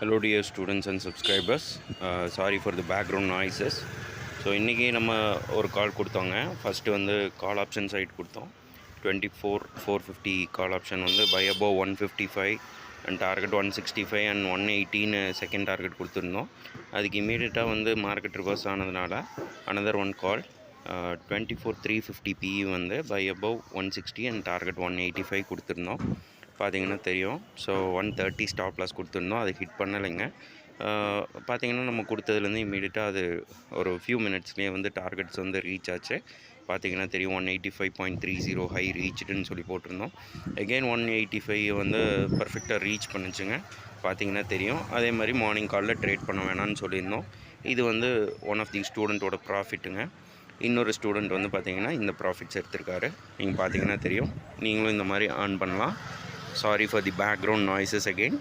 Hello dear students and subscribers, sorry for the background noises. So இன்றைக்கி நம்ம ஒரு கால் கொடுத்தோங்க. First வந்து கால் ஆப்ஷன் சைட் கொடுத்தோம். 24,450 கால் ஆப்ஷன் வந்து by above 155 and target 165 and 118 second target கொடுத்துருந்தோம். அதுக்கு இமீடியட்டாக வந்து மார்க்கெட் ரிவர்ஸ் ஆனதுனால அனதர் ஒன் கால் 24,350 PE வந்து பை அபோவ் 160 அண்ட் டார்கெட் 185 கொடுத்துருந்தோம். பார்த்திங்கன்னா தெரியும். ஸோ 130 ஸ்டாப் லாஸ் கொடுத்துருந்தோம், அது ஹிட் பண்ணலைங்க. பார்த்திங்கன்னா நம்ம கொடுத்ததுலேருந்து இமீடியட்டாக அது ஒரு ஃபியூ மினிட்ஸ்லேயே வந்து டார்கெட்ஸ் வந்து ரீச் ஆச்சு. பார்த்திங்கன்னா தெரியும் 185.30 ஹை ரீச்டுன்னு சொல்லி போட்டிருந்தோம். எகெயின் 185 வந்து பர்ஃபெக்டாக ரீச் பண்ணிச்சுங்க. பார்த்திங்கன்னா தெரியும். அதே மாதிரி மார்னிங் காலில் ட்ரேட் பண்ண வேணான்னு சொல்லியிருந்தோம். இது வந்து ஒன் ஆஃப் தி ஸ்டூடெண்ட்டோட ப்ராஃபிட்டுங்க. இன்னொரு ஸ்டூடெண்ட் வந்து பார்த்திங்கன்னா இந்த ப்ராஃபிட்ஸ் எடுத்திருக்காரு. நீங்கள் பார்த்திங்கன்னா தெரியும். நீங்களும் இந்த மாதிரி ஏர்ன் பண்ணலாம். Sorry for the background noises again.